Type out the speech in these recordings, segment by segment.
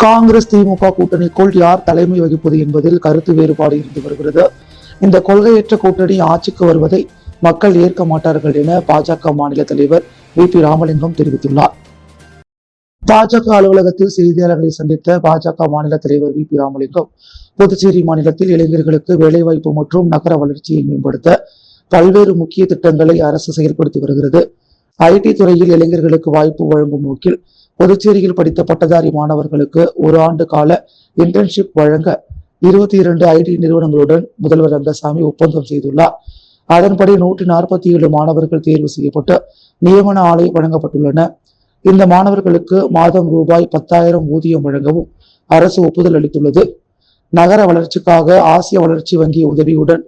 காங்கிரஸ் திமுக கூட்டணிக்குள் யார் தலைமை வகிப்பது என்பதில் கருத்து வேறுபாடு இருந்து வருகிறது. இந்த கொள்கையற்ற கூட்டணி ஆட்சிக்கு வருவதை மக்கள் ஏற்க மாட்டார்கள் என பாஜக மாநில தலைவர் வி.பி. ராமலிங்கம் தெரிவித்துள்ளார். பாஜக அலுவலகத்தில் செய்தியாளர்களை சந்தித்த பாஜக மாநில தலைவர் வி.பி. ராமலிங்கம், புதுச்சேரி மாநிலத்தில் இளைஞர்களுக்கு வேலைவாய்ப்பு மற்றும் நகர வளர்ச்சியை மேம்படுத்த பல்வேறு முக்கிய திட்டங்களை அரசு செயல்படுத்தி வருகிறது. ஐடி துறையில் இளைஞர்களுக்கு வாய்ப்பு வழங்கும் நோக்கில் புதுச்சேரியில் படித்த பட்டதாரி மாணவர்களுக்கு ஒரு ஆண்டு கால இன்டர்ன்ஷிப் வழங்க 22 ஐடி நிறுவனங்களுடன் முதல்வர் ரங்கசாமி ஒப்பந்தம் செய்துள்ளார். அதன்படி 147 மாணவர்கள் தேர்வு செய்யப்பட்டு நியமன ஆணை வழங்கப்பட்டுள்ளன. இந்த மாணவர்களுக்கு மாதம் ரூபாய் 10,000 ஊதியம் வழங்கவும் அரசு ஒப்புதல் அளித்துள்ளது. நகர வளர்ச்சிக்காக ஆசிய வளர்ச்சி வங்கி உதவியுடன்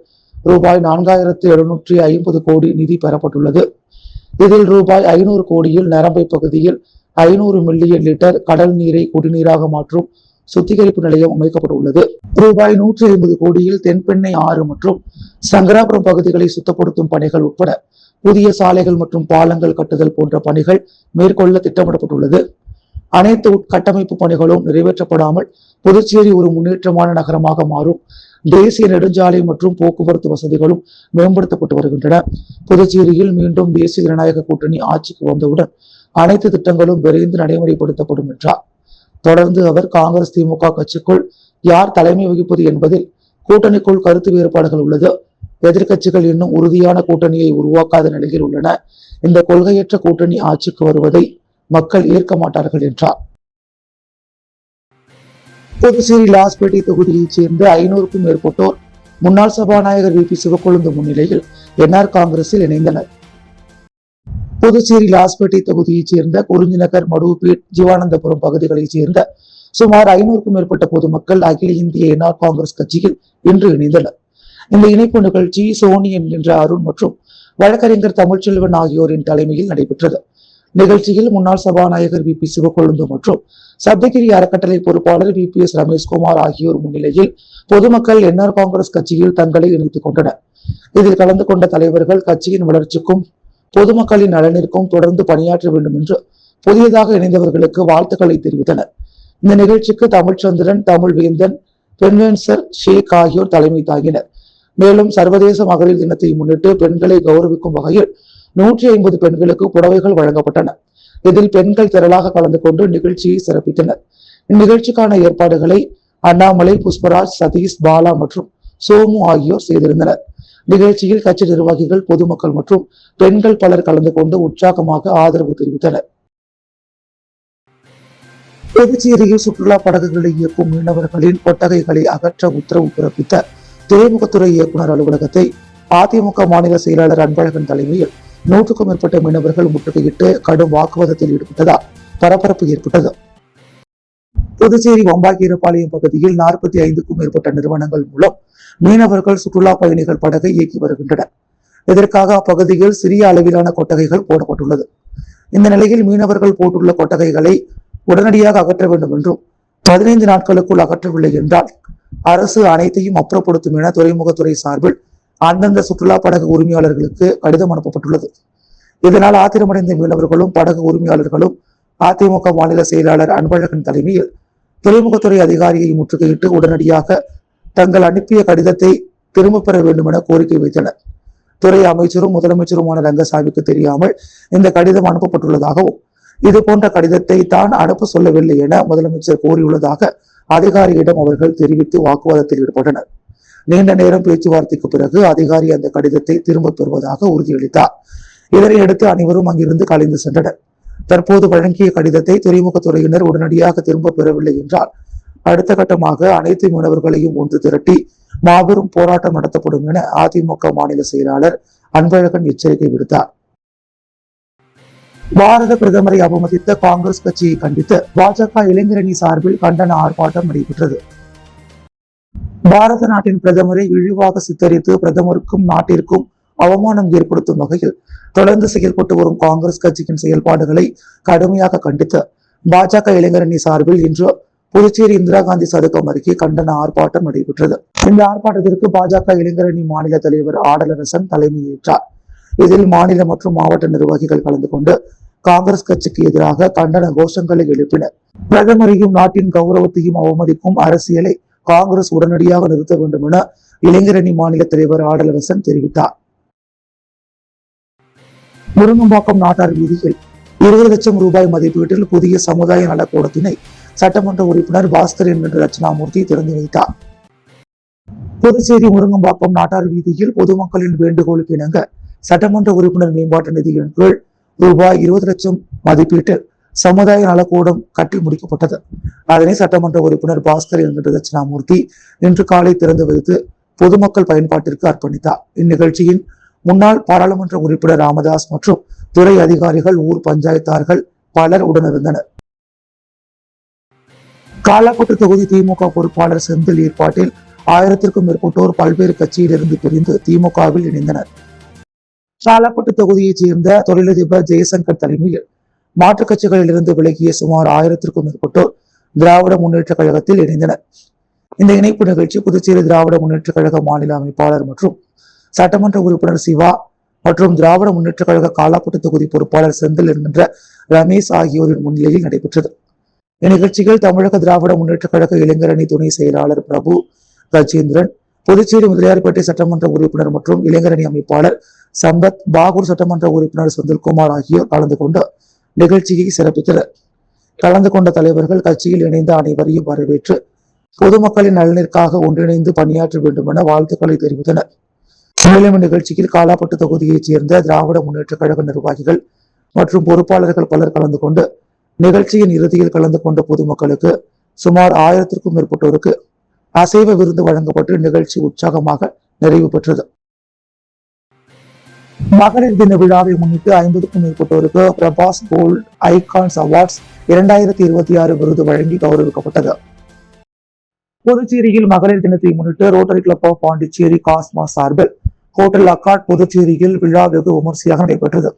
ரூபாய் 4,750 கோடி நிதி பெறப்பட்டுள்ளது. இதில் ரூபாய் 500 கோடியில் நரம்பை பகுதியில் 500 மில்லியன் லிட்டர் கடல் நீரை குடிநீராக மாற்றும் சுத்திகரிப்பு நிலையம் அமைக்கப்பட்டுள்ளது. ரூபாய் 150 கோடியில் தென்பெண்ணை ஆறு மற்றும் சங்கராபுரம் பகுதிகளை சுத்தப்படுத்தும் பணிகள் உட்பட புதிய சாலைகள் மற்றும் பாலங்கள் கட்டுதல் போன்ற பணிகள் மேற்கொள்ள திட்டமிடப்பட்டுள்ளது. அனைத்து உட்கட்டமைப்பு பணிகளும் நிறைவேற்றப்படாமல் புதுச்சேரி ஒரு முன்னேற்றமான நகரமாக மாறும். தேசிய நெடுஞ்சாலை மற்றும் போக்குவரத்து வசதிகளும் மேம்படுத்தப்பட்டு வருகின்றன. புதுச்சேரியில் மீண்டும் தேசிய ஜனநாயக கூட்டணி ஆட்சிக்கு வந்தவுடன் அனைத்து திட்டங்களும் விரைந்து நடைமுறைப்படுத்தப்படும் என்றார். தொடர்ந்து அவர் காங்கிரஸ் திமுக கட்சிக்குள் யார் தலைமை வகிப்பது என்பதில் கூட்டணிக்குள் கருத்து வேறுபாடுகள் உள்ளது. எதிர்கட்சிகள் இன்னும் உறுதியான கூட்டணியை உருவாக்காத நிலையில் உள்ளன. இந்த கொள்கையற்ற கூட்டணி ஆட்சிக்கு வருவதை மக்கள் ஏற்க மாட்டார்கள் என்றார். புதுச்சேரி லாஸ்பேட்டை தொகுதியைச் சேர்ந்த 500க்கும் மேற்பட்டோர் முன்னாள் சபாநாயகர் வி.பி. சிவக்கொழுந்து முன்னிலையில் என்ஆர் காங்கிரஸில் இணைந்தனர். புதுச்சேரி லாஸ்பேட்டை தொகுதியைச் சேர்ந்த குறிஞ்சிநகர், மடுவுப்பேட், ஜீவானந்தபுரம் பகுதிகளைச் சேர்ந்த சுமார் 500க்கும் மேற்பட்ட பொதுமக்கள் அகில இந்திய என்ஆர் காங்கிரஸ் கட்சியில் இன்று இணைந்தனர். இந்த இணைப்பு நிகழ்ச்சி சோனி என்கின்ற அருண் மற்றும் வழக்கறிஞர் தமிழ்ச்செல்வன் ஆகியோரின் தலைமையில் நடைபெற்றது. நிகழ்ச்சியில் முன்னாள் சபாநாயகர் வி.பி. சிவக்கொழுந்து மற்றும் சப்தகிரி அறக்கட்டளை பொறுப்பாளர் வி.பி.எஸ். ரமேஷ்குமார் ஆகியோர் முன்னிலையில் பொதுமக்கள் என்ஆர் காங்கிரஸ் கட்சியில் தங்களை இணைத்துக் கொண்டனர். இதில் கலந்து கொண்ட தலைவர்கள் கட்சியின் வளர்ச்சிக்கும் பொதுமக்களின் நலனிற்கும் தொடர்ந்து பணியாற்ற வேண்டும் என்று புதியதாக இணைந்தவர்களுக்கு வாழ்த்துக்களை தெரிவித்தனர். இந்த நிகழ்ச்சிக்கு தமிழ்ச்சந்திரன், தமிழ்வேந்தன், பென்வென்சர் ஷேக் ஆகியோர் தலைமை தாங்கினர். மேலும் சர்வதேச மகளிர் தினத்தை முன்னிட்டு பெண்களை கௌரவிக்கும் வகையில் 150 பெண்களுக்கு புடவைகள் வழங்கப்பட்டன. இதில் பெண்கள் திரளாக கலந்து கொண்டு நிகழ்ச்சியை சிறப்பித்தனர். இந்நிகழ்ச்சிக்கான ஏற்பாடுகளை அண்ணாமலை, புஷ்பராஜ், சதீஷ், பாலா மற்றும் சோமு ஆகியோர் செய்திருந்தனர். நிகழ்ச்சியில் கட்சி நிர்வாகிகள், பொதுமக்கள் மற்றும் பெண்கள் பலர் கலந்து கொண்டு உற்சாகமாக ஆதரவு தெரிவித்தனர். புதுச்சேரியில் சுற்றுலா படகுகளை இயக்கும் மீனவர்களின் கொட்டகைகளை அகற்ற உத்தரவு பிறப்பித்த துறைமுகத்துறை இயக்குநர் அலுவலகத்தை அதிமுக மாநில செயலாளர் அன்பழகன் தலைமையில் 100க்கும் மேற்பட்ட மீனவர்கள் முற்றுகையிட்டு கடும் வாக்குவாதத்தில் ஈடுபட்டதால் பரபரப்பு ஏற்பட்டது. புதுச்சேரி வம்பாக்கீரபாளையம் பகுதியில் 45க்கும் மேற்பட்ட நிறுவனங்கள் மூலம் மீனவர்கள் சுற்றுலா பயணிகள் படகை இயக்கி வருகின்றனர். இதற்காக அப்பகுதியில் சிறிய அளவிலான கொட்டகைகள் போடப்பட்டுள்ளது. இந்த நிலையில் மீனவர்கள் போட்டுள்ள கொட்டகைகளை உடனடியாக அகற்ற வேண்டும் என்றும் 15 நாட்களுக்குள் அகற்றவில்லை என்றால் அரசு அனைத்தையும் அப்புறப்படுத்தும் என துறைமுகத்துறை சார்பில் அந்தந்த சுற்றுலா படகு உரிமையாளர்களுக்கு கடிதம் அனுப்பப்பட்டுள்ளது. இதனால் ஆத்திரமடைந்த மீனவர்களும் படகு உரிமையாளர்களும் அதிமுக மாநில செயலாளர் அன்பழகன் தலைமையில் துறைமுகத்துறை அதிகாரியை முற்றுகையிட்டு உடனடியாக தங்கள் அனுப்பிய கடிதத்தை திரும்ப பெற வேண்டும் என கோரிக்கை வைத்தனர். துறை அமைச்சரும் முதலமைச்சருமான ரங்கசாமிக்கு தெரியாமல் இந்த கடிதம் அனுப்பப்பட்டுள்ளதாகவும் இது போன்ற கடிதத்தை தான் அனுப்ப சொல்லவில்லை என முதலமைச்சர் கூறியுள்ளதாக அதிகாரியிடம் அவர்கள் தெரிவித்து வாக்குவாதத்தில் ஈடுபட்டனர். நீண்ட நேரம் பேச்சுவார்த்தைக்கு பிறகு அதிகாரி அந்த கடிதத்தை திரும்ப பெறுவதாக உறுதியளித்தார். இதனையடுத்து அனைவரும் அங்கிருந்து கலைந்து சென்றனர். தற்போது வழங்கிய கடிதத்தை துறைமுகத்துறையினர் உடனடியாக திரும்ப பெறவில்லை என்றால் அடுத்த கட்டமாக அனைத்து மீனவர்களையும் ஒன்று திரட்டி மாபெரும் போராட்டம் நடத்தப்படும் என அதிமுக மாநில செயலாளர் அன்பழகன் எச்சரிக்கை விடுத்தார். பாரத பிரதமரை அவமதித்த காங்கிரஸ் கட்சியை கண்டித்து பாஜக இளைஞரணி சார்பில் கண்டன ஆர்ப்பாட்டம் நடைபெற்றது. பாரத நாட்டின் பிரதமரை இழிவாக சித்தரித்து பிரதமருக்கும் நாட்டிற்கும் அவமானம் ஏற்படுத்தும் வகையில் தொடர்ந்து செயல்பட்டு வரும் காங்கிரஸ் கட்சியின் செயல்பாடுகளை கடுமையாக கண்டித்து பாஜக இளைஞரணி சார்பில் இன்று புதுச்சேரி இந்திரா காந்தி சதுக்கம் அருகே கண்டன ஆர்ப்பாட்டம் நடைபெற்றது. இந்த ஆர்ப்பாட்டத்திற்கு பாஜக இளைஞரணி மாநில தலைவர் ஆடலரசன் தலைமையேற்றார். இதில் மாநில மற்றும் மாவட்ட நிர்வாகிகள் கலந்து கொண்டு காங்கிரஸ் கட்சிக்கு எதிராக கண்டன கோஷங்களை எழுப்பினர். பிரதமரையும் நாட்டின் கௌரவத்தையும் அவமதிக்கும் அரசியலை காங்கிரஸ் உடனடியாக நிறுத்த வேண்டும் என இளைஞரணி மாநில தலைவர் ஆடலரசன் தெரிவித்தார். முருங்கம்பாக்கம் நாட்டார் வீதியில் 20 லட்சம் ரூபாய் மதிப்பீட்டில் புதிய சமுதாய நலக்கூடத்தினை சட்டமன்ற உறுப்பினர் பாஸ்கர் என்கின்ற தட்சிணாமூர்த்தி திறந்து வைத்தார். புதுச்சேரி முருங்கம்பாக்கம் நாட்டார் வீதியில் பொதுமக்களின் வேண்டுகோளுக்கு இணங்க சட்டமன்ற உறுப்பினர் மேம்பாட்டு நிதியின் கீழ் ரூபாய் 20 லட்சம் மதிப்பீட்டில் சமுதாய நலக்கூடம் கட்டி முடிக்கப்பட்டது. அதனை சட்டமன்ற உறுப்பினர் பாஸ்கர் என்கின்ற தட்சிணாமூர்த்தி இன்று காலை திறந்து வைத்து பொதுமக்கள் பயன்பாட்டிற்கு அர்ப்பணித்தார். இந்நிகழ்ச்சியின் முன்னாள் பாராளுமன்ற உறுப்பினர் ராமதாஸ் மற்றும் துறை அதிகாரிகள், ஊர் பஞ்சாயத்தார்கள் பலர் உடனிருந்தனர். காலாப்பட்டு தொகுதி திமுக பொறுப்பாளர் செந்தில் ஏற்பாட்டில் 1000க்கும் மேற்பட்டோர் பல்வேறு கட்சியிலிருந்து பிரிந்து திமுகவில் இணைந்தனர். காலாப்பட்டு தொகுதியைச் சேர்ந்த தொழிலதிபர் ஜெயசங்கர் தலைமையில் மாற்றுக் கட்சிகளிலிருந்து விலகிய சுமார் 1000க்கும் மேற்பட்டோர் திராவிட முன்னேற்ற கழகத்தில் இணைந்தனர். இந்த இணைப்பு நிகழ்ச்சி புதுச்சேரி திராவிட முன்னேற்ற கழக மாநில அமைப்பாளர் மற்றும் சட்டமன்ற உறுப்பினர் சிவா மற்றும் திராவிட முன்னேற்ற கழக காலாப்பட்டு தொகுதி பொறுப்பாளர் செந்தில் என்கின்ற ரமேஷ் ஆகியோரின் முன்னிலையில் நடைபெற்றது. இந்நிகழ்ச்சியில் தமிழக திராவிட முன்னேற்ற கழக இளைஞரணி துணை செயலாளர் பிரபு கஜேந்திரன், புதுச்சேரி முதலியார்பேட்டை சட்டமன்ற உறுப்பினர் மற்றும் இளைஞரணி அமைப்பாளர் சம்பத், பாகூர் சட்டமன்ற உறுப்பினர் செந்தில்குமார் ஆகியோர் கலந்து கொண்டு நிகழ்ச்சியை சிறப்பித்தனர். கலந்து கொண்ட தலைவர்கள் கட்சியில் இணைந்த அனைவரையும் வரவேற்று பொதுமக்களின் நலனிற்காக ஒன்றிணைந்து பணியாற்ற வேண்டும் என வாழ்த்துக்களை தெரிவித்தனர். மேலும் இந்நிகழ்ச்சியில் காலாப்பட்டு தொகுதியைச் சேர்ந்த திராவிட முன்னேற்ற கழக நிர்வாகிகள் மற்றும் பொறுப்பாளர்கள் பலர் கலந்து கொண்டு நிகழ்ச்சியின் இறுதியில் கலந்து கொண்ட பொதுமக்களுக்கு சுமார் 1000க்கும் மேற்பட்டோருக்கு அசைவ விருந்து வழங்கப்பட்டு நிகழ்ச்சி உற்சாகமாக நிறைவு பெற்றது. மகளிர் தின விழாவை முன்னிட்டு 50க்கும் மேற்பட்டோருக்கு பிரபாஸ் கோல்ட் ஐகான்ஸ் அவார்ட்ஸ் 2026 விருது வழங்கி கௌரவிக்கப்பட்டது. புதுச்சேரியில் மகளிர் தினத்தை முன்னிட்டு Rotary Club of Pondicherry Cosmos சார்பில் ஹோட்டல் அக்காட் புதுச்சேரியில் விழா வெகு விமர்சையாக நடைபெற்றது.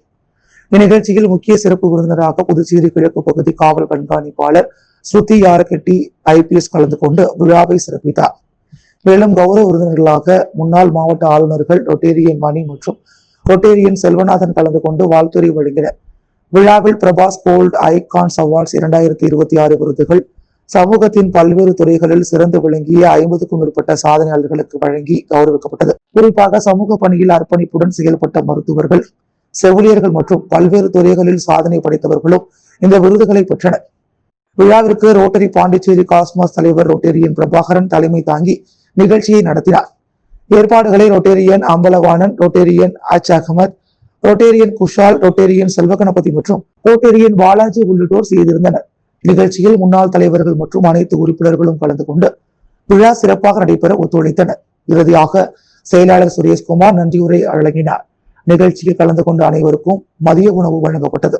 இந்நிகழ்ச்சியில் முக்கிய சிறப்பு விருந்தினராக புதுச்சேரி கிழக்கு பகுதி காவல் கண்காணிப்பாளர் ஸ்ருதி யாரக்கெட்டி IPS கலந்து கொண்டு விழாவை சிறப்பித்தார். மேலும் கௌரவ விருந்தினர்களாக முன்னாள் மாவட்ட ஆளுநர்கள் ரொட்டேரியன் மணி மற்றும் ரொட்டேரியன் செல்வநாதன் கலந்து கொண்டு வாழ்த்துரை வழங்கினர். விழாவில் பிரபாஸ் கோல்ட் ஐகான்ஸ் அவார்ட்ஸ் 2026 விருதுகள் சமூகத்தின் பல்வேறு துறைகளில் சிறந்து விளங்கிய 50க்கும் மேற்பட்ட சாதனையாளர்களுக்கு வழங்கி கௌரவிக்கப்பட்டது. குறிப்பாக சமூக பணியில் அர்ப்பணிப்புடன் செயல்பட்ட மருத்துவர்கள், செவிலியர்கள் மற்றும் பல்வேறு துறைகளில் சாதனை படைத்தவர்களும் இந்த விருதுகளை பெற்றனர். விழாவிற்கு ரோட்டரி பாண்டிச்சேரி காஸ்மாஸ் தலைவர் ரொட்டேரியன் பிரபாகரன் தலைமை தாங்கி நிகழ்ச்சியை நடத்தினார். ஏற்பாடுகளை Rotarian Ambalavanan, Rotarian Ahamed, Rotarian Kushal, Rotarian Selvaganapathy மற்றும் ரொட்டேரியன் பாலாஜி உள்ளிட்டோர் செய்திருந்தனர். நிகழ்ச்சியில் முன்னாள் தலைவர்கள் மற்றும் அனைத்து உறுப்பினர்களும் கலந்து கொண்டு விழா சிறப்பாக நடைபெற ஒத்துழைத்தனர். இறுதியாக செயலாளர் சுரேஷ்குமார் நன்றியுரை வழங்கினார். நிகழ்ச்சியில் கலந்து கொண்ட அனைவருக்கும் மதிய உணவு வழங்கப்பட்டது.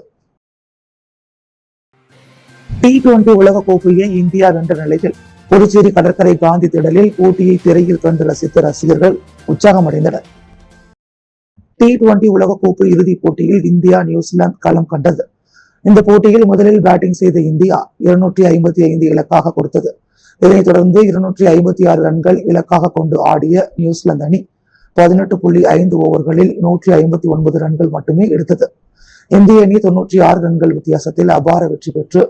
T20 உலக கோப்பையை இந்தியா வென்ற நிலையில் புதுச்சேரி கடற்கரை காந்தி திடலில் போட்டியை திரையில் கண்டு ரசித்த ரசிகர்கள் உற்சாகமடைந்தனர். T20 உலக கோப்பை இறுதிப் போட்டியில் இந்தியா நியூசிலாந்து களம் கண்டது. இந்த போட்டியில் முதலில் பேட்டிங் செய்த இந்தியா 255 இலக்காக கொடுத்தது. இதனைத் தொடர்ந்து 256 ரன்கள் இலக்காக கொண்டு ஆடிய நியூசிலாந்து அணி 18.5 ஓவர்களில் 159 ரன்கள் மட்டுமே எடுத்தது. இந்திய அணி 96 ரன்கள் வித்தியாசத்தில் அபார வெற்றி பெற்று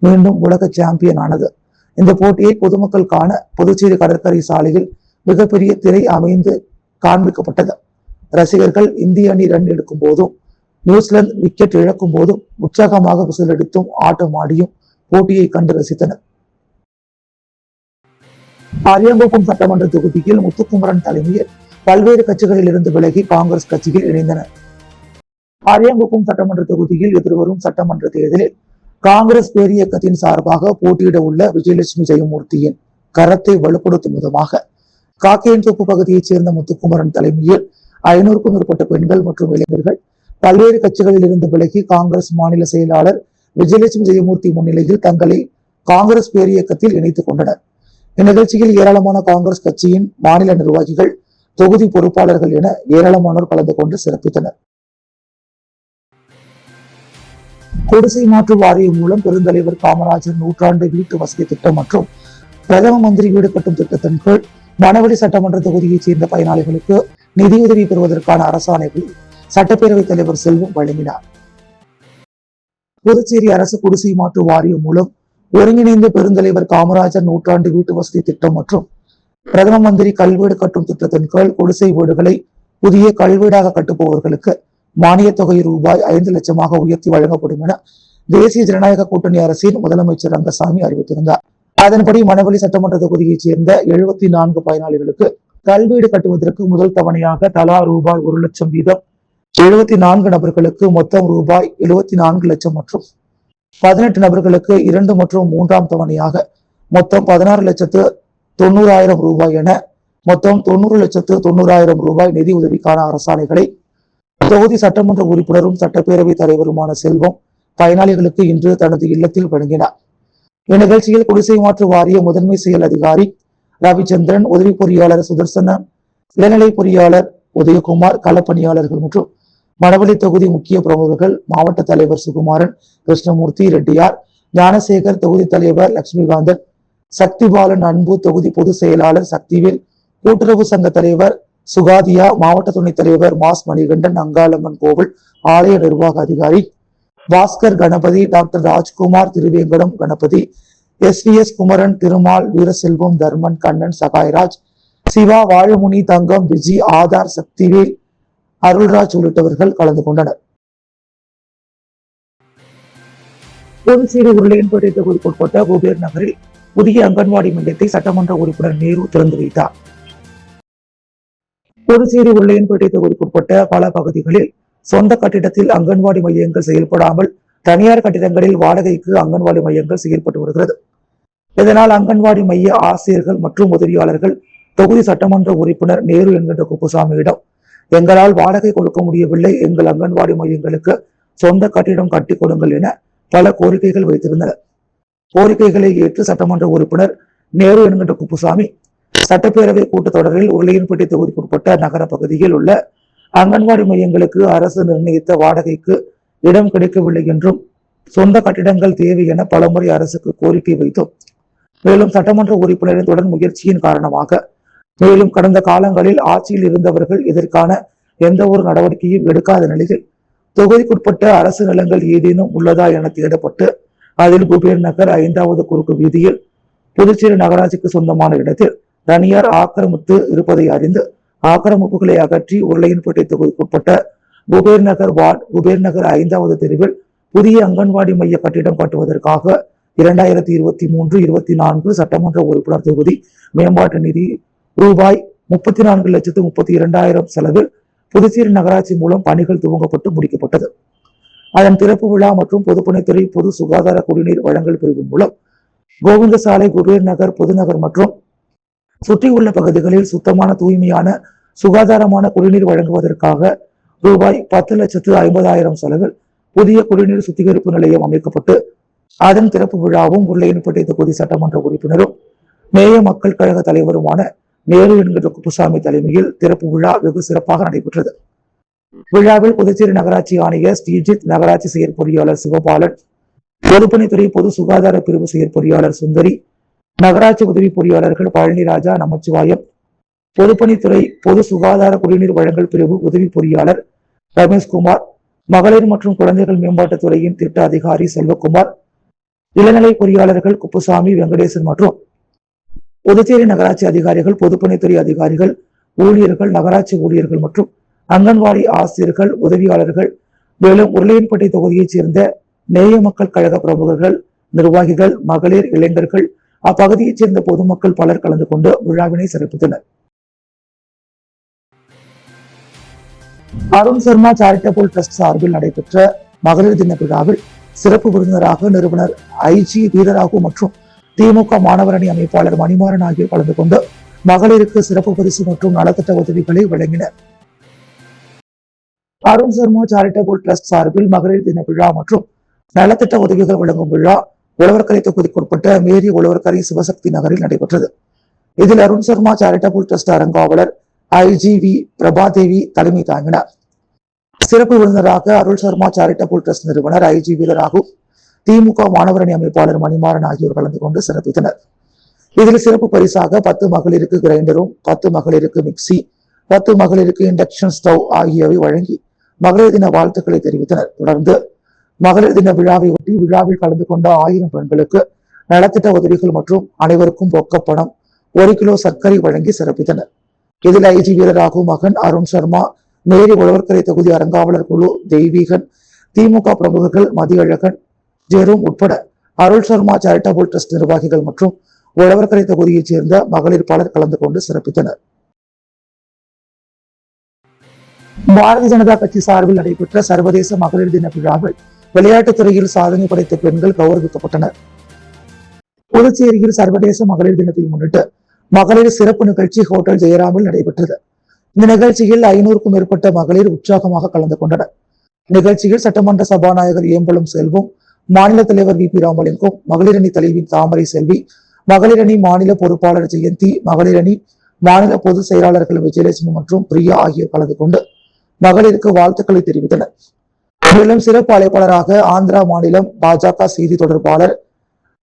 மீண்டும் உலக சாம்பியன் ஆனது. இந்த போட்டியை பொதுமக்கள் காண புதுச்சேரி கடற்கரை சாலையில் மிகப்பெரிய திரை அமைந்து காண்பிக்கப்பட்டது. ரசிகர்கள் இந்திய அணி ரன் எடுக்கும் போதும் நியூசிலாந்து விக்கெட் இழக்கும் போதும் உற்சாகமாக விசிலடித்தும் ஆட்டம் ஆடியும் போட்டியை கண்டு ரசித்தனர். அரியாங்குப்பம் சட்டமன்ற தொகுதியில் முத்துக்குமரன் தலைமையில் பல்வேறு கட்சிகளில் இருந்து விலகி காங்கிரஸ் கட்சியில் இணைந்தனர். அரியாங்குப்பம் சட்டமன்ற தொகுதியில் எதிர்வரும் சட்டமன்ற தேர்தலில் காங்கிரஸ் பேரியக்கத்தின் சார்பாக போட்டியிட உள்ள விஜயலட்சுமி ஜெயமூர்த்தியின் கரத்தை வலுப்படுத்தும் விதமாக காக்கேயன்தோப்பு பகுதியைச் சேர்ந்த முத்துக்குமரன் தலைமையில் 500க்கும் மேற்பட்ட பெண்கள் மற்றும் இளைஞர்கள் பல்வேறு கட்சிகளில் இருந்து விலகி காங்கிரஸ் மாநில செயலாளர் விஜயலட்சுமி ஜெயமூர்த்தி முன்னிலையில் தங்களை காங்கிரஸ் பேரியக்கத்தில் இணைத்துக் கொண்டனர். இந்நிகழ்ச்சியில் ஏராளமான காங்கிரஸ் கட்சியின் மாநில நிர்வாகிகள், தொகுதி பொறுப்பாளர்கள் என ஏராளமானோர் கலந்து கொண்டு சிறப்பித்தனர். குடிசை மாற்று வாரியம் மூலம் பெருந்தலைவர் காமராஜர் நூற்றாண்டு வீட்டு வசதி திட்டம் மற்றும் பிரதம மந்திரி வீடு கட்டும் திட்டத்தின் கீழ் மணவெளி சட்டமன்ற தொகுதியைச் சேர்ந்த பயனாளிகளுக்கு நிதியுதவி பெறுவதற்கான அரசாணைகளை சட்டப்பேரவைத் தலைவர் செல்வம் வழங்கினார். புதுச்சேரி அரசு குடிசை மாற்று வாரியம் மூலம் ஒருங்கிணைந்த பெருந்தலைவர் காமராஜர் நூற்றாண்டு வீட்டு வசதி திட்டம் மற்றும் பிரதம மந்திரி கல்வீடு கட்டும் திட்டத்தின் கீழ் குடிசை வீடுகளை புதிய கல்வீடாக கட்டுபவர்களுக்கு மானிய தொகை ரூபாய் 5 லட்சமாக உயர்த்தி வழங்கப்படும் என தேசிய ஜனநாயக கூட்டணி அரசின் முதலமைச்சர் ரங்கசாமி அறிவித்திருந்தார். அதன்படி மணவெளி சட்டமன்ற தொகுதியைச் சேர்ந்த 74 பயனாளிகளுக்கு கல்வீடு கட்டுவதற்கு முதல் தவணையாக தலா ரூபாய் 1 லட்சம் வீதம், 74 நபர்களுக்கு மொத்தம் ரூபாய் 74 லட்சம் மற்றும் 18 நபர்களுக்கு 2 மற்றும் 3ஆம் தவணையாக மொத்தம் 16,90,000 ரூபாய் என மொத்தம் 90,90,000 ரூபாய் நிதி உதவிக்கான அரசாணைகளை தொகுதி சட்டமன்ற உறுப்பினரும் சட்டப்பேரவை தலைவருமான செல்வம் பயனாளிகளுக்கு இன்று தனது இல்லத்தில் வழங்கினார். இந்நிகழ்ச்சியில் குடிசை மாற்று வாரிய முதன்மை செயல் அதிகாரி ரவிச்சந்திரன், உதவி பொறியாளர் சுதர்சனம், இளநிலை பொறியாளர் உதயகுமார், களப்பணியாளர்கள் மற்றும் மணவெளி தொகுதி முக்கிய பிரமுகர்கள், மாவட்ட தலைவர் சுகுமாரன், கிருஷ்ணமூர்த்தி ரெட்டியார், ஞானசேகர், தொகுதி தலைவர் லட்சுமிகாந்தன், சக்திபாலன், அன்பு, தொகுதி பொதுச் செயலாளர் சக்திவேல், கூட்டுறவு சங்க தலைவர் சுகாதியா, மாவட்ட துணைத் தலைவர் மாஸ் மணிகண்டன், அங்காளம்மன் கோவில் ஆலய நிர்வாக அதிகாரி பாஸ்கர் கணபதி, டாக்டர் ராஜ்குமார், திருவேங்கடம் கணபதி, SVS குமரன், திருமால், வீரசெல்வம், தர்மன், கண்ணன், சகாய்ராஜ், சிவா, வாழமுனி, தங்கம், விஜி, ஆதார், சக்திவேல், அருள்ராஜ் உள்ளிட்டவர்கள் கலந்து கொண்டனர். புதுச்சேரி உருளையன்பேட்டை தொகுதிக்குட்பட்ட குபேர் நகரில் புதிய அங்கன்வாடி மையத்தை சட்டமன்ற உறுப்பினர் நேரு திறந்து வைத்தார். புதுச்சேரி உருளையன்பேட்டை தொகுதிக்குட்பட்ட பல பகுதிகளில் சொந்த கட்டிடத்தில் அங்கன்வாடி மையங்கள் செயல்படாமல் தனியார் கட்டிடங்களில் வாடகைக்கு அங்கன்வாடி மையங்கள் செயல்பட்டு வருகிறது. இதனால் அங்கன்வாடி மைய ஆசிரியர்கள் மற்றும் உதவியாளர்கள் தொகுதி சட்டமன்ற உறுப்பினர் நேரு என்கின்ற குப்புசாமியிடம், எங்களால் வாடகை கொடுக்க முடியவில்லை, எங்கள் அங்கன்வாடி மையங்களுக்கு சொந்த கட்டிடம் கட்டி கொடுங்கள் என பல கோரிக்கைகள் வைத்திருந்தனர். கோரிக்கைகளை ஏற்று சட்டமன்ற உறுப்பினர் நேரு என்கின்ற குப்புசாமி சட்டப்பேரவை கூட்டத்தொடரில் உருளையன்பேட்டை தொகுதிக்குட்பட்ட நகர பகுதியில் உள்ள அங்கன்வாடி மையங்களுக்கு அரசு நிர்ணயித்த வாடகைக்கு இடம் கிடைக்கவில்லை என்றும் சொந்த கட்டிடங்கள் தேவை என பலமுறை அரசுக்கு கோரிக்கை வைத்தோம். மேலும் சட்டமன்ற உறுப்பினரின் தொடர் முயற்சியின் காரணமாக மேலும் கடந்த காலங்களில் ஆட்சியில் இருந்தவர்கள் இதற்கான எந்த ஒரு நடவடிக்கையும் எடுக்காத நிலையில் தொகுதிக்குட்பட்ட அரசு நிலங்கள் ஏதேனும் உள்ளதா என தேடப்பட்டு அதில் குபேர் நகர் 5வது குறுக்கு வீதியில் புதுச்சேரி நகராட்சிக்கு சொந்தமான இடத்தில் தனியார் ஆக்கிரமித்து இருப்பதை அறிந்து ஆக்கிரமிப்புகளை அகற்றி உருளையன்பேட்டை தொகுதிக்குட்பட்ட குபேர் நகர் வார்டு குபேர் நகர் 5வது தெருவில் புதிய அங்கன்வாடி மைய கட்டிடம் கட்டுவதற்காக 2023-24 சட்டமன்ற உறுப்பினர் தொகுதி மேம்பாட்டு நிதி ரூபாய் 34,32,000 செலவில் புதுச்சேரி நகராட்சி மூலம் பணிகள் துவங்கப்பட்டு முடிக்கப்பட்டது. அதன் திறப்பு விழா மற்றும் பொதுப்பணித்துறை பொது சுகாதார குடிநீர் வழங்கல் பிரிவு மூலம் கோவிந்தசாலை, குபேர் நகர், புதுநகர் மற்றும் சுற்றியுள்ள பகுதிகளில் சுத்தமான, தூய்மையான, சுகாதாரமான குடிநீர் வழங்குவதற்காக ரூபாய் 10,50,000 செலவில் புதிய குடிநீர் சுத்திகரிப்பு நிலையம் அமைக்கப்பட்டு அதன் திறப்பு விழாவும் உருளையன்பேட்டை தொகுதி சட்டமன்ற உறுப்பினரும் நேய மக்கள் கழக தலைவருமான நேரு என்கின்ற குப்புசாமி தலைமையில் திறப்பு விழா வெகு சிறப்பாக நடைபெற்றது. விழாவில் புதுச்சேரி நகராட்சி ஆணையர் ஸ்ரீஜித், நகராட்சி செயற்பொறியாளர் சிவபாலன், பொதுப்பணித்துறை பொது சுகாதார பிரிவு செயற்பொறியாளர் சுந்தரி, நகராட்சி உதவி பொறியாளர்கள் பழனிராஜா, நமச்சிவாயம், பொதுப்பணித்துறை பொது சுகாதார குடிநீர் வழங்கல் பிரிவு உதவி பொறியாளர் ரமேஷ்குமார், மகளிர் மற்றும் குழந்தைகள் மேம்பாட்டுத் துறையின் திட்ட அதிகாரி செல்வகுமார், இளநிலை பொறியாளர்கள் குப்புசாமி, வெங்கடேசன் மற்றும் புதுச்சேரி நகராட்சி அதிகாரிகள், பொதுப்பணித்துறை அதிகாரிகள், ஊழியர்கள், நகராட்சி ஊழியர்கள் மற்றும் அங்கன்வாடி ஆசிரியர்கள், உதவியாளர்கள், மேலும் உருளையன்பேட்டை தொகுதியைச் சேர்ந்த நேய மக்கள் கழக பிரமுகர்கள், நிர்வாகிகள், மகளிர், இளைஞர்கள், அப்பகுதியைச் சேர்ந்த பொதுமக்கள் பலர் கலந்து கொண்டு விழாவினை சிறப்பித்தனர். அருண் சர்மா சேரிட்டபிள் ட்ரஸ்ட் சார்பில் நடைபெற்ற மகளிர் தின விழாவில் சிறப்பு விருந்தினராக நிறுவனர் IG வீரராகு மற்றும் திமுக மாணவர் அணி அமைப்பாளர் மணிமாறன் ஆகியோர் கலந்து கொண்டு மகளிருக்கு சிறப்பு பரிசு மற்றும் நலத்திட்ட உதவிகளை வழங்கினர். அருண் சர்மா சேரிட்டபிள் ட்ரஸ்ட் சார்பில் மகளிர் தின விழா மற்றும் நலத்திட்ட உதவிகள் வழங்கும் விழா உழவர்கரை தொகுதிக்குட்பட்ட மேரி உழவர்கரை சிவசக்தி நகரில் நடைபெற்றது. இதில் அருண் சர்மா சேரிட்டபிள் ட்ரஸ்ட் அறங்காவலர் IGV பிரபாதேவி தலைமை தாங்கினார். சிறப்பு விருந்தினராக அருள் சர்மா சேரிட்டபிள் ட்ரஸ்ட் நிறுவனர் IG வீரராகு, திமுக மாணவர் அணி அமைப்பாளர் மணிமாறன் ஆகியோர் கலந்து கொண்டு சிறப்பித்தனர். இதில் சிறப்பு பரிசாக 10 மகளிருக்கு கிரைண்டரும், 10 மகளிருக்கு மிக்சி, 10 மகளிருக்கு இண்டக்ஷன் ஸ்டவ் ஆகியவை வழங்கி மகளிர் தின வாழ்த்துக்களை தெரிவித்தனர். தொடர்ந்து மகளிர் தின விழாவை ஒட்டி விழாவில் கலந்து கொண்ட 1000 பெண்களுக்கு நலத்திட்ட உதவிகள் மற்றும் அனைவருக்கும் ரொக்கப்பணம் 1 கிலோ சர்க்கரை வழங்கி சிறப்பித்தனர். இதில் ஐஜி வீரராகு மகன் அருண் சர்மா, மேரி உழவர்கரை தொகுதி அறங்காவலர் குழு தெய்வீகன், திமுக பிரமுகர்கள் மதியழகன், ஜெரும் உட்பட அருள் சர்மா சேரிட்டபிள் ட்ரஸ்ட் நிர்வாகிகள் மற்றும் உழவர்கரை தொகுதியைச் சேர்ந்த மகளிர் பலர் கலந்து கொண்டு சிறப்பித்தனர். பாரதிய ஜனதா கட்சி சார்பில் நடைபெற்ற சர்வதேச மகளிர் தின விழாவில் விளையாட்டுத் துறையில் சாதனை படைத்த பெண்கள் கௌரவிக்கப்பட்டனர். புதுச்சேரியில் சர்வதேச மகளிர் தினத்தை முன்னிட்டு மகளிர் சிறப்பு நிகழ்ச்சி ஹோட்டல் ஜெயராமில் நடைபெற்றது. இந்த நிகழ்ச்சியில் 500க்கும் மேற்பட்ட மகளிர் உற்சாகமாக கலந்து கொண்டனர். நிகழ்ச்சியில் சட்டமன்ற சபாநாயகர் ஏம்பலம் செல்வம், மாநில தலைவர் VP ராமலிங்கம், மகளிரணி தலைவி தாமரை செல்வி, மகளிரணி மாநில பொறுப்பாளர் ஜெயந்தி, மகளிரணி மாநில பொதுச் செயலாளர்கள் விஜயலட்சுமி மற்றும் பிரியா ஆகியோர் கலந்து கொண்டு மகளிருக்கு வாழ்த்துக்களை தெரிவித்தனர். மேலும் சிறப்பு அழைப்பாளராக ஆந்திரா மாநிலம் பாஜக செய்தி தொடர்பாளர்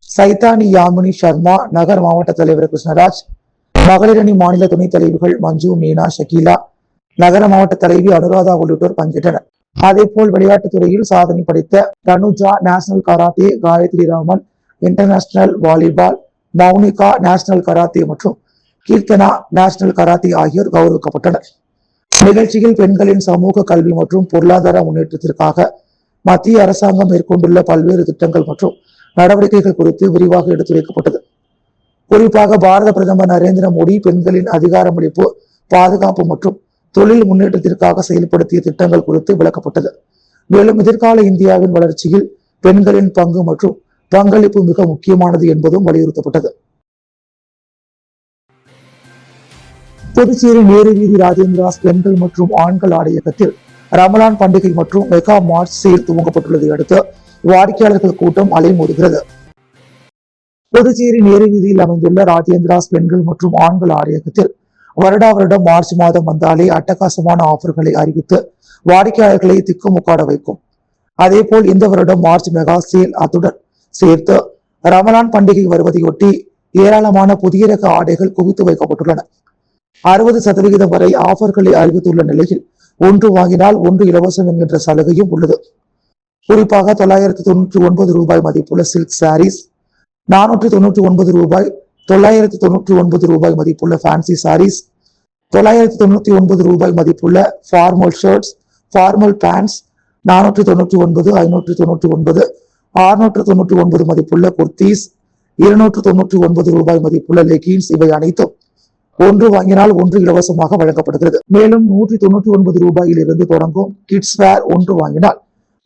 சைதானி யாமினி சர்மா, நகர் மாவட்ட தலைவர் கிருஷ்ணராஜ், மகளிரணி மாநில துணைத் தலைவிகள் மஞ்சு, மீனா, ஷகீலா, நகர மாவட்ட தலைவி அனுராதா உள்ளிட்டோர் பங்கேற்றனர். அதேபோல் விளையாட்டுத் துறையில் சாதனை படைத்த Thanuja national karate, Gayathri Raman international volleyball, Mounika national karate மற்றும் கீர்த்தனா நேஷனல் கராத்தே ஆகியோர் கௌரவிக்கப்பட்டனர். நிகழ்ச்சியில் பெண்களின் சமூக கல்வி மற்றும் பொருளாதார முன்னேற்றத்திற்காக மத்திய அரசாங்கம் மேற்கொண்டுள்ள பல்வேறு திட்டங்கள் மற்றும் நடவடிக்கைகள் குறித்து விரிவாக எடுத்துரைக்கப்பட்டது. குறிப்பாக பாரத பிரதமர் நரேந்திர மோடி பெண்களின் அதிகாரமளிப்பு, பாதுகாப்பு மற்றும் தொழில் முன்னேற்றத்திற்காக செயல்படுத்திய திட்டங்கள் குறித்து விளக்கப்பட்டது. மேலும் எதிர்கால இந்தியாவின் வளர்ச்சியில் பெண்களின் பங்கு மற்றும் பங்களிப்பு மிக முக்கியமானது என்பதும் வலியுறுத்தப்பட்டது. புதுச்சேரி நேரு வீதி ராஜேந்திராஸ் பெண்கள் மற்றும் ஆண்கள் ஆடை இயக்கத்தில் ரமலான் பண்டிகை மற்றும் மெகா மார்ச் சேல் துவங்கப்பட்டுள்ளதை அடுத்து வாடிக்கையாளர்கள் கூட்டம் அலைமோதுகிறது. புதுச்சேரி நேரு வீதியில் அமைந்துள்ள ராஜேந்திராஸ் பெண்கள் மற்றும் ஆண்கள் ஆடை இயக்கத்தில் வருடா வருடம் மார்ச் மாதம் வந்தாலே அட்டகாசமான ஆஃபர்களை அறிவித்து வாடிக்கையாளர்களை திக்குமுக்காட வைக்கும். அதேபோல் இந்த வருடம் மார்ச் மெகா சேல் அத்துடன் சேர்த்து ரமலான் பண்டிகை வருவதையொட்டி ஏராளமான புதிய ரக ஆடைகள் குவித்து வைக்கப்பட்டுள்ளன. 60% வரை ஆஃபர்களை அறிவித்துள்ள நிலையில் 1 வாங்கினால் 1 இலவசம் என்கின்ற சலுகையும் உள்ளது. குறிப்பாக 999 ரூபாய் மதிப்புள்ள சில்க் சாரீஸ், 499 ரூபாய், 999 ரூபாய் மதிப்புள்ள ஃபேன்சி சாரீஸ், 999 ரூபாய் மதிப்புள்ள ஃபார்மல் ஷர்ட்ஸ், ஃபார்மல் பேண்ட்ஸ், 499, 599, 699 மதிப்புள்ள குர்தீஸ், 299 ரூபாய் மதிப்புள்ள லெகின்ஸ் இவை அனைத்தும் 1 வாங்கினால் 1 இலவசமாக வழங்கப்படுகிறது. மேலும் 199 ரூபாயில் இருந்து தொடங்கும் கிட்ஸ் வேர் 1 வாங்கினால்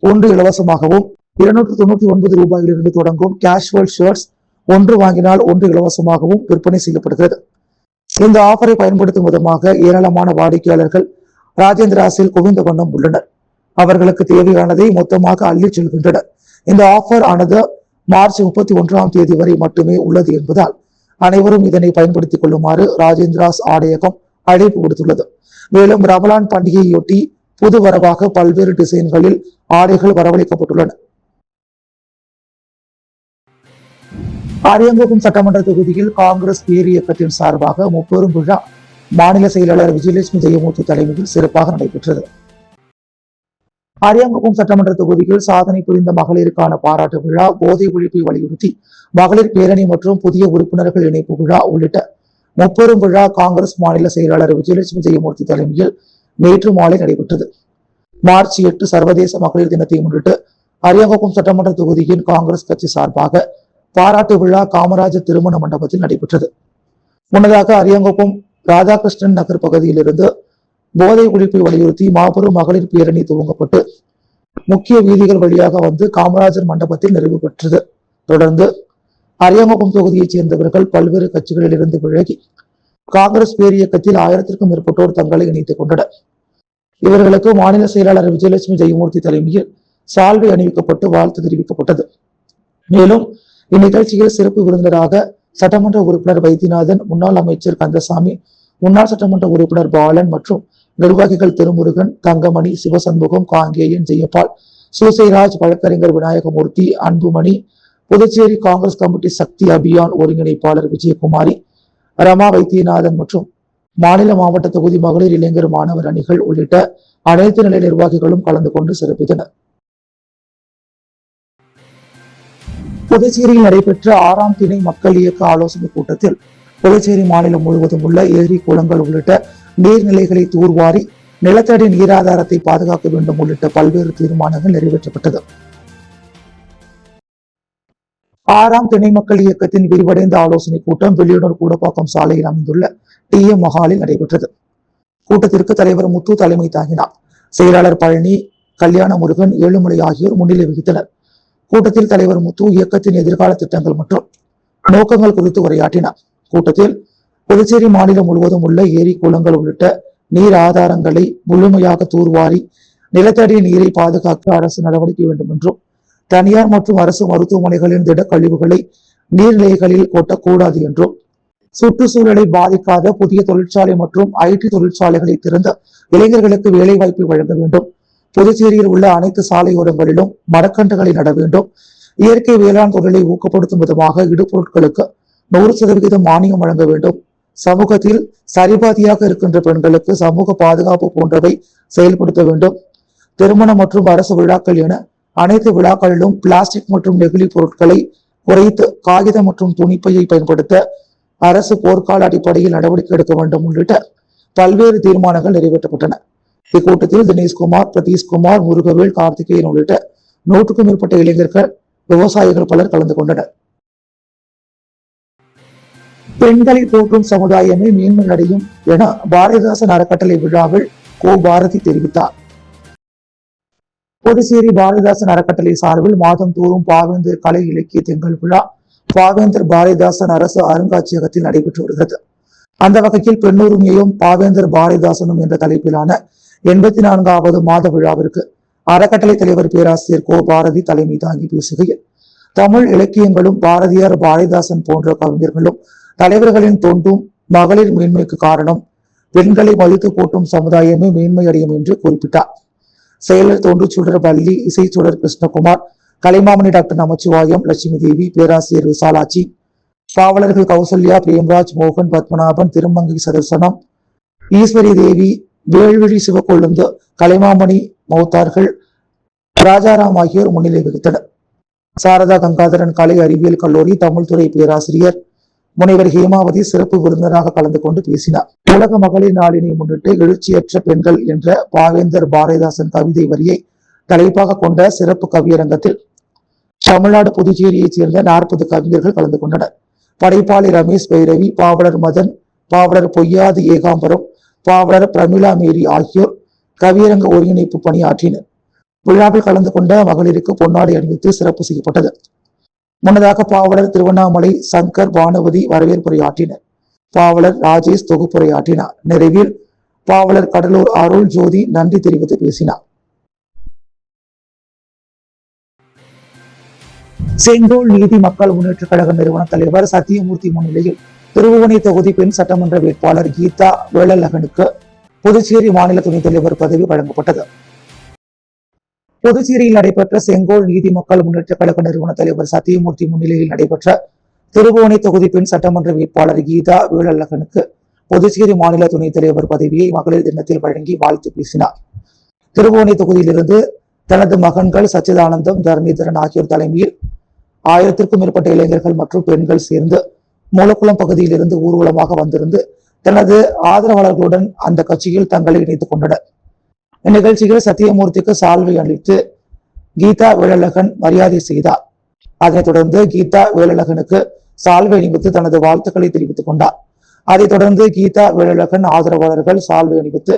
1 இலவசமாகவும், 299 ரூபாயிலிருந்து தொடங்கும் கேஷுவல் ஷர்ட்ஸ் 1 வாங்கினால் 1 இலவசமாகவும் விற்பனை செய்யப்படுகிறது. இந்த ஆஃபரை பயன்படுத்தும் விதமாக ஏராளமான வாடிக்கையாளர்கள் ராஜேந்திராஸில் குவிந்த வண்ணம் உள்ளனர். அவர்களுக்கு தேவையானதை மொத்தமாக அள்ளிச் செல்கின்றனர். இந்த ஆஃபர் ஆனது மார்ச் 31ஆம் தேதி வரை மட்டுமே உள்ளது என்பதால் அனைவரும் இதனை பயன்படுத்திக் கொள்ளுமாறு ராஜேந்திராஸ் ஆடையகம் அழைப்பு விடுத்துள்ளது. மேலும் ரமலான் பண்டிகையொட்டி புது வரவாக பல்வேறு டிசைன்களில் ஆடைகள் வரவழைக்கப்பட்டுள்ளன. அரியங்குப்பம் சட்டமன்ற தொகுதியில் காங்கிரஸ் பேர் இயக்கத்தின் சார்பாக முப்பெரும் விழா மாநில செயலாளர் விஜயலட்சுமி ஜெயமூர்த்தி தலைமையில் சிறப்பாக நடைபெற்றது. அரியங்குப்பம் சட்டமன்ற தொகுதியில் சாதனை புரிந்த மகளிருக்கான பாராட்டு விழா, போதை ஒழிப்பை வலியுறுத்தி மகளிர் பேரணி மற்றும் புதிய உறுப்பினர்கள் இணைப்பு விழா உள்ளிட்ட முப்பெரும் விழா காங்கிரஸ் மாநில செயலாளர் விஜயலட்சுமி ஜெயமூர்த்தி தலைமையில் நேற்று மாலை நடைபெற்றது. மார்ச் 8 சர்வதேச மகளிர் தினத்தை முன்னிட்டு அரியங்குப்பம் சட்டமன்ற தொகுதியின் காங்கிரஸ் கட்சி சார்பாக பாராட்டு விழா காமராஜர் திருமண மண்டபத்தில் நடைபெற்றது. முன்னதாக அரியங்குப்பம் ராதாகிருஷ்ணன் நகர் பகுதியிலிருந்து போதை ஒழிப்பை வலியுறுத்தி மாபெரும் மகளிர் பேரணி துவங்கப்பட்டு முக்கிய வீதிகள் வழியாக வந்து காமராஜர் மண்டபத்தில் நிறைவு பெற்றது. தொடர்ந்து அரியங்குப்பம் தொகுதியைச் சேர்ந்தவர்கள் பல்வேறு கட்சிகளில் இருந்து விலகி காங்கிரஸ் பேர் இயக்கத்தில் 1000க்கும் மேற்பட்டோர் தங்களை இணைத்துக் கொண்டனர். இவர்களுக்கு மாநில செயலாளர் விஜயலட்சுமி ஜெயமூர்த்தி தலைமையில் சால்வை அணிவிக்கப்பட்டு வாழ்த்து தெரிவிக்கப்பட்டது. மேலும் இந்நிகழ்ச்சியில் சிறப்பு விருந்தினராக சட்டமன்ற உறுப்பினர் வைத்தியநாதன், முன்னாள் அமைச்சர் கந்தசாமி, முன்னாள் சட்டமன்ற உறுப்பினர் பாலன் மற்றும் நிர்வாகிகள் திருமுருகன், தங்கமணி, சிவசண்முகம், காங்கேயன், ஜெயபால், சூசைராஜ், வழக்கறிஞர் விநாயகமூர்த்தி, அன்புமணி, புதுச்சேரி காங்கிரஸ் கமிட்டி சக்தி அபியான் ஒருங்கிணைப்பாளர் விஜயகுமாரி, ரமா வைத்தியநாதன் மற்றும் மாநில மாவட்ட தொகுதி மகளிர் இளைஞர் மாணவர் அணிகள் உள்ளிட்ட அனைத்து நிலை நிர்வாகிகளும் கலந்து கொண்டு சிறப்பித்தனர். புதுச்சேரியில் நடைபெற்ற 6ஆம் திணை மக்கள் இயக்க ஆலோசனைக் கூட்டத்தில் புதுச்சேரி மாநிலம் முழுவதும் உள்ள ஏரி குளங்கள் உள்ளிட்ட நீர்நிலைகளை தூர்வாரி நிலத்தடி நீராதாரத்தை பாதுகாக்க வேண்டும் உள்ளிட்ட பல்வேறு தீர்மானங்கள் நிறைவேற்றப்பட்டது. 6ஆம் திணை மக்கள் இயக்கத்தின் விரிவடைந்த ஆலோசனைக் கூட்டம் வில்லியனூர் கூடப்பாக்கம் சாலையில் அமைந்துள்ள TM மஹாலில் நடைபெற்றது. கூட்டத்திற்கு தலைவர் முத்து தலைமை தாங்கினார். செயலாளர் பழனி, கல்யாண முருகன், ஏழுமலை ஆகியோர் முன்னிலை வகித்தனர். கூட்டத்தில் தலைவர் முத்து இயக்கத்தின் எதிர்கால திட்டங்கள் மற்றும் நோக்கங்கள் குறித்து உரையாற்றினார். கூட்டத்தில் புதுச்சேரி மாநிலம் முழுவதும் உள்ள ஏரி குளங்கள் உள்ளிட்ட நீர் ஆதாரங்களை முழுமையாக தூர்வாரி நிலத்தடி நீரை பாதுகாக்க அரசு நடவடிக்கை வேண்டும் என்றும், தனியார் மற்றும் அரசு மருத்துவமனைகளின் திடக்கழிவுகளை நீர்நிலைகளில் கொட்டக்கூடாது என்றும், சுற்றுச்சூழலை பாதிக்காத புதிய தொழிற்சாலை மற்றும் IT தொழிற்சாலைகளை திறந்த இளைஞர்களுக்கு வேலைவாய்ப்பை வழங்க வேண்டும், புதுச்சேரியில் உள்ள அனைத்து சாலையோரங்களிலும் மரக்கன்றுகளை நட வேண்டும், இயற்கை வேளாண் தொழிலை ஊக்கப்படுத்தும் விதமாக இடுபொருட்களுக்கு 100% மானியம் வழங்க வேண்டும், சமூகத்தில் சரிபாதியாக இருக்கின்ற பெண்களுக்கு சமூக பாதுகாப்பு போன்றவை செயல்படுத்த வேண்டும், திருமணம் மற்றும் அரசு விழாக்கள் என அனைத்து விழாக்களிலும் பிளாஸ்டிக் மற்றும் நெகிழி பொருட்களை குறைத்து காகிதம் மற்றும் துணிப்பையை பயன்படுத்த அரசு போர்க்கால அடிப்படையில் நடவடிக்கை எடுக்க வேண்டும் உள்ளிட்ட பல்வேறு தீர்மானங்கள் நிறைவேற்றப்பட்டன. இக்கூட்டத்தில் தினேஷ்குமார், பிரதீஷ்குமார், முருகவேல், கார்த்திகேயன் உள்ளிட்ட 100க்கும் மேற்பட்ட இளைஞர்கள், விவசாயிகள் பலர் கலந்து கொண்டனர். பெண்களை போற்றும் சமுதாயமே மேன்மை அடையும் என பாரதிதாசன் அறக்கட்டளை விழாவில் கோ பாரதி தெரிவித்தார். புதுச்சேரி பாரதிதாசன் அறக்கட்டளை சார்பில் மாதந்தோறும் பாவேந்தர் கலை இலக்கிய திங்கள் விழா பாவேந்தர் பாரதிதாசன் அரசு அருங்காட்சியகத்தில் நடைபெற்று வருகிறது. அந்த வகையில் பெண்ணுரிமையும் பாவேந்தர் பாரதிதாசனும் என்ற தலைப்பிலான 84வது மாத விழாவிற்கு அறக்கட்டளை தலைவர் பேராசிரியர் கோ பாரதி தலைமை தாங்கி பேசுகையில், தமிழ் இலக்கியங்களும் பாரதியார், பாரதிதாசன் போன்ற கவிஞர்களும் தலைவர்களின் தொண்டும் மகளிர் மேன்மைக்கு காரணம் பெண்களை மதித்து போற்றும் சமுதாயமே மேன்மை அடையும் என்று குறிப்பிட்டார். செயலர் தொண்டுச்சுடர் பள்ளி, இசைச்சுடர் கிருஷ்ணகுமார், கலைமாமணி டாக்டர் நமச்சிவாயம், லட்சுமி தேவி, பேராசிரியர் விசாலாட்சி, பாவலர்கள் கௌசல்யா, பிரேம்ராஜ், மோகன், பத்மநாபன், திருமங்கை சதர்சனம், ஈஸ்வரி தேவி, வேள்விழி சிவக்கொழுந்து, கலைமாமணி மௌத்தார்கள், ராஜாராம் ஆகியோர் முன்னிலை வகித்தனர். சாரதா கங்காதரன் கலை அறிவியல் கல்லூரி தமிழ்துறை பேராசிரியர் முனைவர் ஹேமாவதி சிறப்பு விருந்தினராக கலந்து கொண்டு பேசினார். உலக மகளிர் நாளினை முன்னிட்டு எழுச்சியற்ற பெண்கள் என்ற பாவேந்தர் பாரதிதாசன் கவிதை வரியை தலைப்பாக கொண்ட சிறப்பு கவியரங்கத்தில் தமிழ்நாடு புதுச்சேரியைச் சேர்ந்த 40 கவிஞர்கள் கலந்து கொண்டனர். படைப்பாளி ரமேஷ் பைரவி, பாவலர் மதன், பாவலர் பொய்யாது ஏகாம்பரம், பாவலர் பிரமிளா மேரி ஆகியோர் கவியரங்க ஒருங்கிணைப்பு பணியாற்றினர். விழாவில் கலந்து கொண்ட மகளிருக்கு பொன்னாடை அணிவித்து சிறப்பு செய்யப்பட்டது. முன்னதாக பாவலர் திருவண்ணாமலை சங்கர் பானுவதி வரவேற்புரையாற்றினர். பாவலர் ராஜேஷ் தொகுப்புரையாற்றினார். நிறைவில் பாவலர் கடலூர் அருள் ஜோதி நன்றி தெரிவித்து பேசினார். செங்கோல் நீதி மக்கள் முன்னேற்ற கழக நிறுவன தலைவர் சத்தியமூர்த்தி முன்னிலையில் திருபுவனை தொகுதி பெண் சட்டமன்ற வேட்பாளர் கீதா வேலழகனுக்கு புதுச்சேரி மாநில துணைத் தலைவர் பதவி வழங்கப்பட்டது. புதுச்சேரியில் நடைபெற்ற செங்கோல் நீதி மக்கள் முன்னேற்ற கழக நிறுவன தலைவர் சத்தியமூர்த்தி முன்னிலையில் நடைபெற்ற திருபுவனை தொகுதி பெண் சட்டமன்ற வேட்பாளர் கீதா வேலழகனுக்கு புதுச்சேரி மாநில துணைத் தலைவர் பதவியை மகளிர் தினத்தில் வழங்கி வாழ்த்து பேசினார். திருபுவனை தொகுதியிலிருந்து தனது மகன்கள் சச்சிதானந்தம், தரணிதரன் ஆகியோர் தலைமையில் 1000க்கும் மேற்பட்ட இளைஞர்கள் மற்றும் பெண்கள் சேர்ந்து மூலக்குளம் பகுதியில் இருந்து ஊர்வலமாக வந்திருந்து தனது ஆதரவாளர்களுடன் அந்த கட்சியில் தங்களை இணைத்துக் கொண்டனர். இந்நிகழ்ச்சியில் சத்தியமூர்த்திக்கு சால்வை அளித்து கீதா வேலழகன் மரியாதை செய்தார். அதனைத் தொடர்ந்து கீதா வேலழகனுக்கு சால்வை அணிவித்து தனது வாழ்த்துக்களை தெரிவித்துக் கொண்டார். அதைத் தொடர்ந்து கீதா வேலழகன் ஆதரவாளர்கள் சால்வை அணிவித்து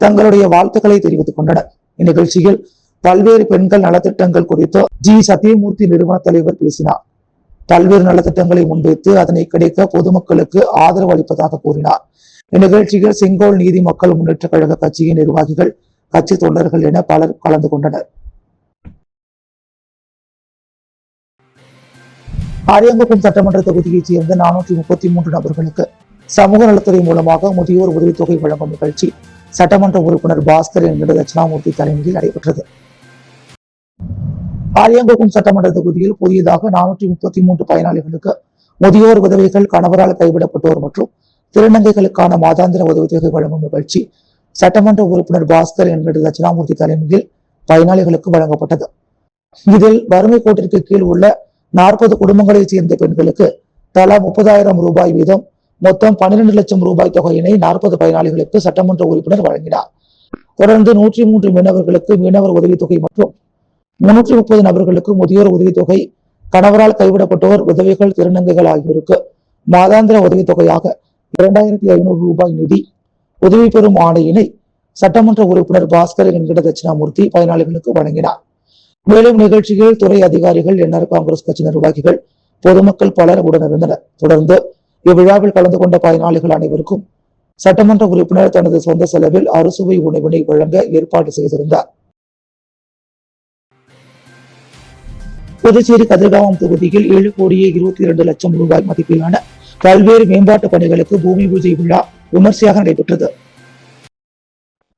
தங்களுடைய வாழ்த்துக்களை தெரிவித்துக் கொண்டனர். இந்நிகழ்ச்சியில் பல்வேறு பெண்கள் நலத்திட்டங்கள் குறித்து சத்தியமூர்த்தி நிறுவன தலைவர் பேசினார். பல்வேறு நலத்திட்டங்களை முன்வைத்து அதனை கிடைக்க பொதுமக்களுக்கு ஆதரவு அளிப்பதாக கூறினார். இந்நிகழ்ச்சியில் செங்கோல் நீதி மக்கள் முன்னேற்ற கழக கட்சியின் நிர்வாகிகள், கட்சி தொண்டர்கள் என பலர் கலந்து கொண்டனர். அரியங்குப்பம் சட்டமன்ற தொகுதியைச் சேர்ந்த 433 நபர்களுக்கு சமூக நலத்துறை மூலமாக முதியோர் உதவித்தொகை வழங்கும் நிகழ்ச்சி சட்டமன்ற உறுப்பினர் பாஸ்கர் என்கிற தட்சிணாமூர்த்தி தலைமையில் நடைபெற்றது. அரியங்குப்பம் சட்டமன்ற தொகுதியில் புதியதாக 433 பயனாளிகளுக்கு முதியோர் உதவிகள், கணவரால் கைவிடப்பட்டோர் மற்றும் திருநங்கைகளுக்கான மாதாந்திர உதவித்தொகை வழங்கும் நிகழ்ச்சி சட்டமன்ற உறுப்பினர் பாஸ்கர் என்கிற தட்சிணாமூர்த்தி தலைமையில் பயனாளிகளுக்கு வழங்கப்பட்டது. இதில் வறுமை கோட்டிற்கு கீழ் உள்ள 40 குடும்பங்களைச் சேர்ந்த பெண்களுக்கு தலா 30,000 ரூபாய் வீதம் மொத்தம் 12 லட்சம் ரூபாய் தொகையினை 40 பயனாளிகளுக்கு சட்டமன்ற உறுப்பினர் வழங்கினார். தொடர்ந்து 103 மீனவர்களுக்கு மீனவர் உதவித்தொகை மற்றும் 330 நபர்களுக்கு முதியோர் உதவித்தொகை, கணவரால் கைவிடப்பட்டோர், விதவைகள், திருநங்கைகள் ஆகியோருக்கு மாதாந்திர உதவித்தொகையாக 2,500 ரூபாய் நிதி உதவி பெறும் ஆணையினை சட்டமன்ற உறுப்பினர் பாஸ்கர் என்கிற தட்சிணாமூர்த்தி பயனாளிகளுக்கு வழங்கினார். மேலும் நிகழ்ச்சியில் துறை அதிகாரிகள், என்ஆர் காங்கிரஸ் கட்சி நிர்வாகிகள், பொதுமக்கள் பலர் உடனிருந்தனர். தொடர்ந்து இவ்விழாவில் கலந்து கொண்ட பயனாளிகள் அனைவருக்கும் சட்டமன்ற உறுப்பினர் தனது சொந்த செலவில் அறுசுவை உணவினை வழங்க ஏற்பாடு செய்திருந்தார். புதுச்சேரி கதிர்காமம் தொகுதியில் 7,22,00,000 ரூபாய் மதிப்பிலான பல்வேறு மேம்பாட்டு பணிகளுக்கு பூமி பூஜை விழா விமர்சையாக நடைபெற்றது.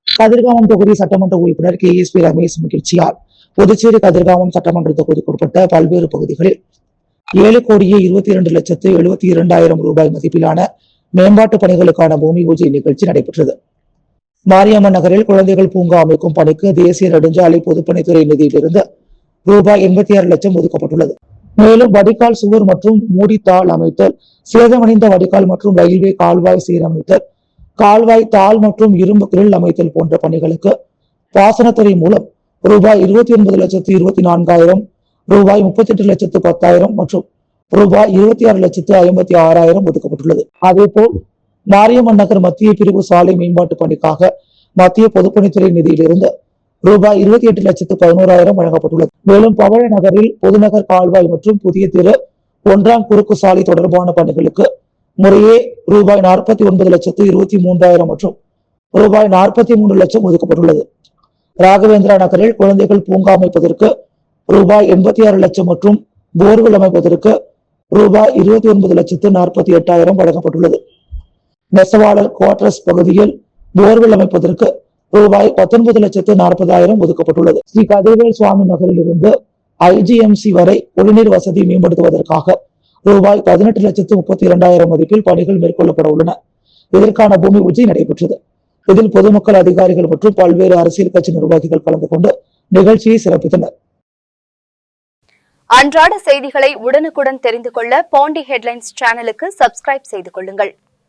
கதிர்காமம் தொகுதி சட்டமன்ற உறுப்பினர் KSP ரமேஷ் மகிழ்ச்சியால் புதுச்சேரி கதிர்காமம் சட்டமன்ற தொகுதிக்குட்பட்ட பல்வேறு பகுதிகளில் 7,22,72,000 ரூபாய் மதிப்பிலான மேம்பாட்டு பணிகளுக்கான பூமி பூஜை நிகழ்ச்சி நடைபெற்றது. மாரியம்மன் நகரில் குழந்தைகள் பூங்கா அமைக்கும் பணிக்கு தேசிய நெடுஞ்சாலை பொதுப்பணித்துறை நிதியிலிருந்து ரூபாய் 86 லட்சம் ஒதுக்கப்பட்டுள்ளது. மேலும் வடிகால் சுவர் மற்றும் மூடித்தாள் அமைத்தல், சேதமடைந்த வடிகால் மற்றும் ரயில்வே கால்வாய் சீரமைத்தல், கால்வாய் தாள் மற்றும் இரும்பு கிரில் அமைத்தல் போன்ற பணிகளுக்கு பாசனத்துறை மூலம் ரூபாய் 29,24,000, ரூபாய் 38,10,000 மற்றும் ரூபாய் 26,56,000 ஒதுக்கப்பட்டுள்ளது. அதேபோல் மாரியம்மன் நகர் மத்திய பிரிவு சாலை மேம்பாட்டு பணிக்காக மத்திய பொதுப்பணித்துறை நிதியிலிருந்து ரூபாய் 28,11,000 வழங்கப்பட்டுள்ளது. மேலும் பவழ நகரில் பொதுநகர் கால்வாய் மற்றும் புதிய தெரு 1ஆம் குறுக்கு சாலை தொடர்பான பணிகளுக்கு முறையே ரூபாய் 49,23,000 மற்றும் ரூபாய் 43 லட்சம் ஒதுக்கப்பட்டுள்ளது. ராகவேந்திரா நகரில் குழந்தைகள் பூங்கா அமைப்பதற்கு ரூபாய் 86 லட்சம் மற்றும் போர்வெல் அமைப்பதற்கு ரூபாய் 29,48,000 வழங்கப்பட்டுள்ளது. நெசவாளர் குவார்டர்ஸ் பகுதியில் போர்வெல் அமைப்பதற்கு ரூபாய் 19,40,000 ஒதுக்கப்பட்டுள்ளது. ஸ்ரீ கதிர்வேல் சுவாமி நகரில் இருந்து IGMC வரை குடிநீர் வசதி மேம்படுத்துவதற்காக ரூபாய் 18,32,000 மதிப்பில் பணிகள் மேற்கொள்ளப்பட உள்ளன. இதற்கான பூமி பூஜை நடைபெற்றது. இதில் பொதுமக்கள், அதிகாரிகள் மற்றும் பல்வேறு அரசியல் கட்சி நிர்வாகிகள் கலந்து கொண்டு நிகழ்ச்சியை சிறப்பித்தனர். அன்றாட செய்திகளை உடனுக்குடன் தெரிந்து கொள்ள பாண்டி ஹெட்லைன்ஸ் சேனலுக்கு சப்ஸ்கிரைப் செய்து கொள்ளுங்கள்.